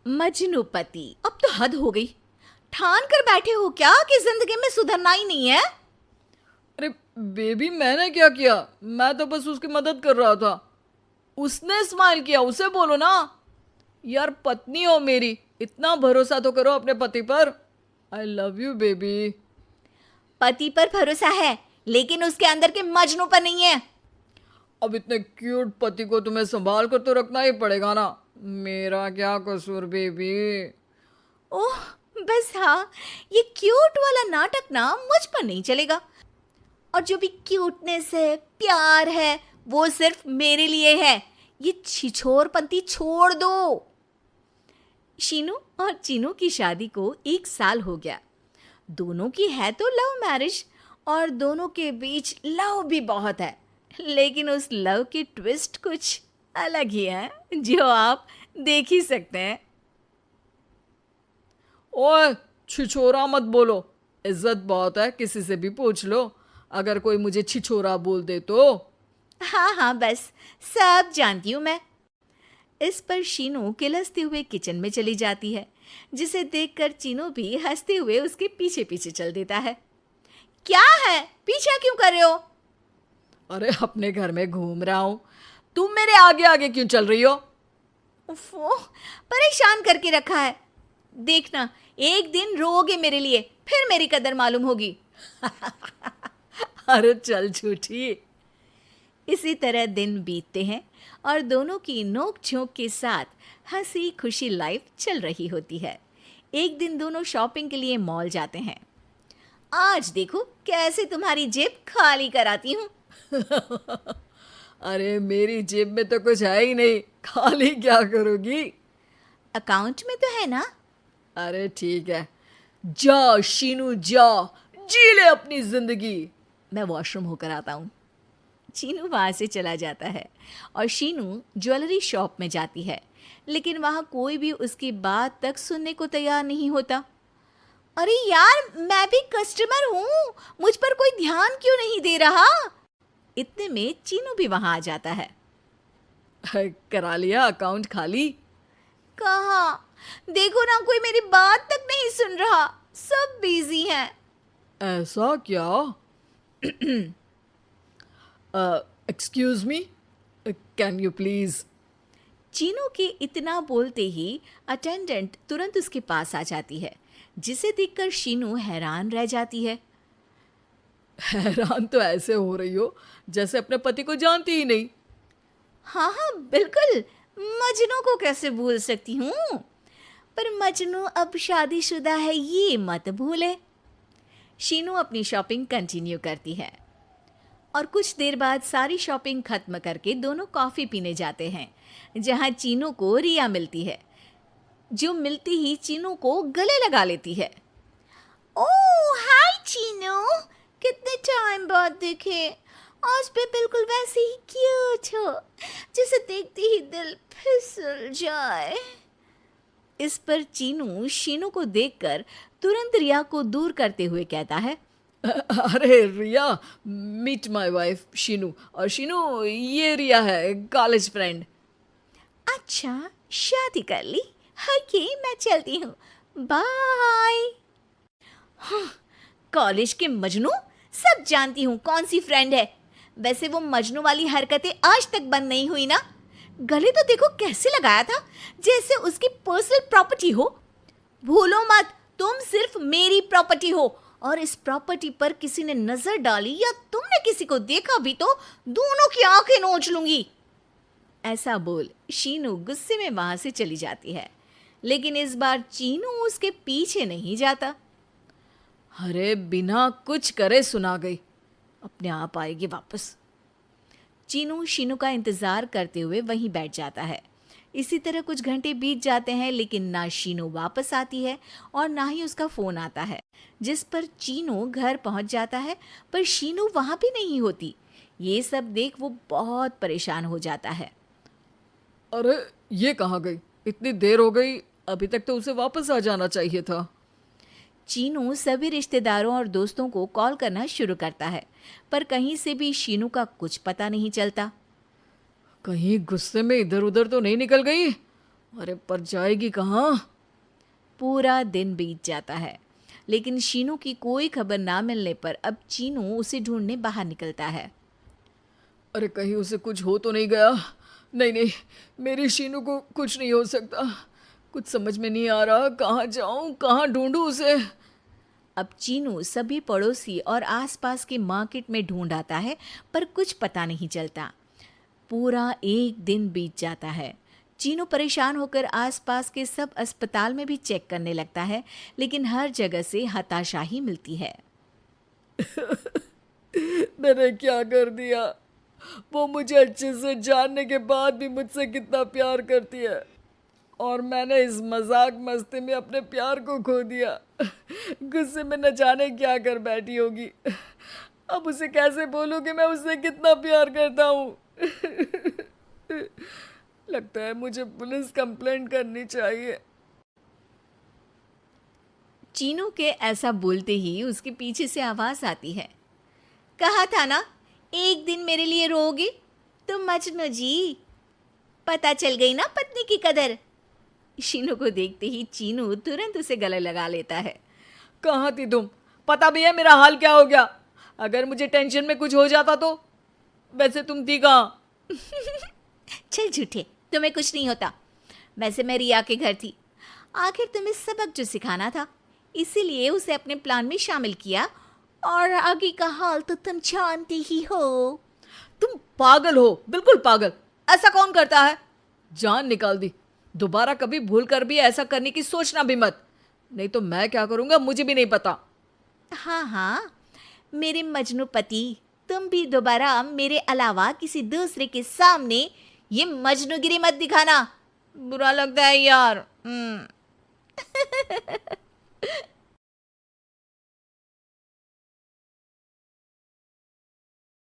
मजनूपति, अब तो हद हो गई। ठान कर बैठे हो क्या कि जिंदगी में सुधरना ही नहीं है? अरे बेबी, मैंने क्या किया? मैं तो बस उसकी मदद कर रहा था। उसने स्माइल किया, उसे बोलो ना। यार, पत्नी हो मेरी, इतना भरोसा तो करो अपने पति पर। I love you baby. पति पर भरोसा है, लेकिन उसके अंदर के मजनू पर नहीं है। अब इतने क्यूट पति को तुम्हें संभाल कर तो रखना ही पड़ेगा ना। मेरा क्या कसूर बेबी। ओह, बस हाँ, ये क्यूट वाला नाटक ना मुझ पर नहीं चलेगा। और जो भी क्यूटनेस है, प्यार है, वो सिर्फ मेरे लिए है। ये छिछोरपंती छोड़ दो। शीनू और चीनू की शादी को 1 साल हो गया। दोनों की है तो लव मैरिज, और दोनों के बीच लव भी बहुत है। लेकिन उस लव की ट्विस्ट कुछ अलग ही है, जो आप देख ही सकते हैं। ओए, छिछोरा मत बोलो। इज्जत बहुत है, किसी से भी पूछ लो। अगर कोई मुझे छिछोरा बोल दे तो। हाँ हाँ, बस सब जानती हूँ मैं। इस पर शीनू किलसते हुए किचन में चली जाती है, जिसे देखकर चीनू भी हंसते हुए उसके पीछे पीछे चल देता है। क्या है, पीछा क्यों कर रहे हो? अरे, अपने घर में घूम रहा हूं। तुम मेरे आगे आगे क्यों चल रही हो? उफ़ो, परेशान करके रखा है। देखना, एक दिन रोओगे मेरे लिए, फिर मेरी कदर मालूम होगी। अरे चल झूठी। इसी तरह दिन बीतते हैं और दोनों की नोक झोंक के साथ हंसी खुशी लाइफ चल रही होती है। एक दिन दोनों शॉपिंग के लिए मॉल जाते हैं। आज देखो कैसे तुम्हारी जेब खाली कराती हूँ। अरे, मेरी जेब में तो कुछ है ही नहीं, खाली क्या करोगी? अकाउंट में तो है ना? अरे ठीक है, जा शीनू जा, जी ले अपनी जिंदगी। मैं वॉशरूम होकर आता हूँ। चीनू वहाँ से चला जाता है और शीनू ज्वेलरी शॉप में जाती है, लेकिन वहाँ कोई भी उसकी बात तक सुनने को तैयार नहीं होता। अरे यार, मैं भी कस्टमर हूँ, मुझ पर कोई ध्यान क्यों नहीं दे रहा? इतने में चीनू भी वहाँ आ जाता है। करा लिया अकाउंट खाली? कहाँ? देखो ना, कोई मेरी बात तक नहीं सुन रहा, सब बिजी हैं। ऐसा क्या? Excuse me, can you please? Chinu के इतना बोलते ही अटेंडेंट तुरंत उसके पास आ जाती है, जिसे देखकर शीनू हैरान रह जाती है। हैरान तो ऐसे हो रही हो जैसे अपने पति को जानती ही नहीं। हाँ हाँ, बिल्कुल, मजनू को कैसे भूल सकती हूँ? पर मजनू अब शादीशुदा है, ये मत भूले। शीनू अपनी शॉपिंग कंटिन्यू करती है और कुछ देर बाद सारी शॉपिंग खत्म करके दोनों कॉफ़ी पीने जाते हैं, जहाँ चीनू को रिया मिलती है, जो मिलती ही चीनू को गले लगा लेती है। ओह हाय चीनू, कितने टाइम बाद देखे। आज भी बिल्कुल वैसे ही क्यूट हो, जिसे देखते ही दिल फिसल जाए। इस पर चीनू शीनू को देखकर तुरंत रिया को दूर करते हुए कहता है। अरे रिया, मीट माय वाइफ शीनू। और शीनू, ये रिया है, कॉलेज फ्रेंड। अच्छा, शादी कर ली? ओके, मैं चलती हूँ, बाय। हाँ, कॉलेज के मजनू, सब जानती हूँ कौन सी फ्रेंड है। वैसे वो मजनू वाली हरकतें आज तक बंद नहीं हुई ना। गले तो देखो कैसे लगाया था, जैसे उसकी पर्सनल प्रॉपर्टी हो। भूलो मत, तुम सिर्फ मेरी प्रॉपर्टी हो, और इस प्रॉपर्टी पर किसी ने नजर डाली या तुमने किसी को देखा भी तो दोनों की आंखें नोच लूंगी। ऐसा बोल शीनू गुस्से में वहां से चली जाती है, लेकिन इस बार चीनू उसके पीछे नहीं जाता। अरे, बिना कुछ करे सुना गई, अपने आप आएगी वापस। चीनू शीनू का इंतजार करते हुए वहीं बैठ जाता है। इसी तरह कुछ घंटे बीत जाते हैं, लेकिन ना शीनू वापस आती है और ना ही उसका फोन आता है, जिस पर चीनू घर पहुंच जाता है, पर शीनू वहां भी नहीं होती। ये सब देख वो बहुत परेशान हो जाता है। अरे, ये कहाँ गई? इतनी देर हो गई, अभी तक तो उसे वापस आ जाना चाहिए था। चीनू सभी रिश्तेदारों और दोस्तों को कॉल करना शुरू करता है, पर कहीं से भी शीनू का कुछ पता नहीं चलता। कहीं गुस्से में इधर उधर तो नहीं निकल गई? अरे पर जाएगी कहाँ? पूरा दिन बीत जाता है, लेकिन शीनू की कोई खबर ना मिलने पर अब चीनू उसे ढूंढने बाहर निकलता है। अरे कहीं उसे कुछ हो तो नहीं गया? नहीं नहीं, मेरी शीनू को कुछ नहीं हो सकता। कुछ समझ में नहीं आ रहा, कहाँ जाऊँ, कहाँ ढूंढूं उसे। अब चीनू सभी पड़ोसी और आसपास के मार्केट में ढूंढ आता है, पर कुछ पता नहीं चलता। पूरा एक दिन बीत जाता है। चीनू परेशान होकर आसपास के सब अस्पताल में भी चेक करने लगता है, लेकिन हर जगह से हताशा ही मिलती है। मैंने क्या कर दिया? वो मुझे अच्छे से जानने के बाद भी मुझसे कितना प्यार करती है, और मैंने इस मजाक मस्ती में अपने प्यार को खो दिया। गुस्से में न जाने क्या कर बैठी होगी। अब उसे कैसे बोलूं कि मैं उससे कितना प्यार करता हूँ। लगता है मुझे पुलिस कंप्लेंट करनी चाहिए। चीनू के ऐसा बोलते ही उसके पीछे से आवाज आती है। कहा था ना, एक दिन मेरे लिए रोओगी तुम मजनू जी। पता चल गई ना पत्नी की कदर। शीनू को देखते ही चीनू तुरंत उसे गले लगा लेता है। कहाँ थी तुम? पता भी है मेरा हाल क्या हो गया? अगर मुझे टेंशन में कुछ हो जाता तो? वैसे तुम थी कहाँ? चल झूठे, तुम्हें कुछ नहीं होता। वैसे मैं रिया के घर थी। आखिर तुम्हें सबक जो सिखाना था, इसीलिए उसे अपने प्लान में शामिल किया, और आगे का हाल तो तुम जानती ही हो। तुम पागल हो, बिल्कुल पागल। ऐसा कौन करता है? जान निकाल दी। दोबारा कभी भूल कर भी ऐसा करने की सोचना भी मत, नहीं तो मैं क्या करूंगा मुझे भी नहीं पता। हाँ हाँ, मेरे मजनू पति, तुम भी दोबारा मेरे अलावा किसी दूसरे के सामने ये मजनूगिरी मत दिखाना। बुरा लगता है यार।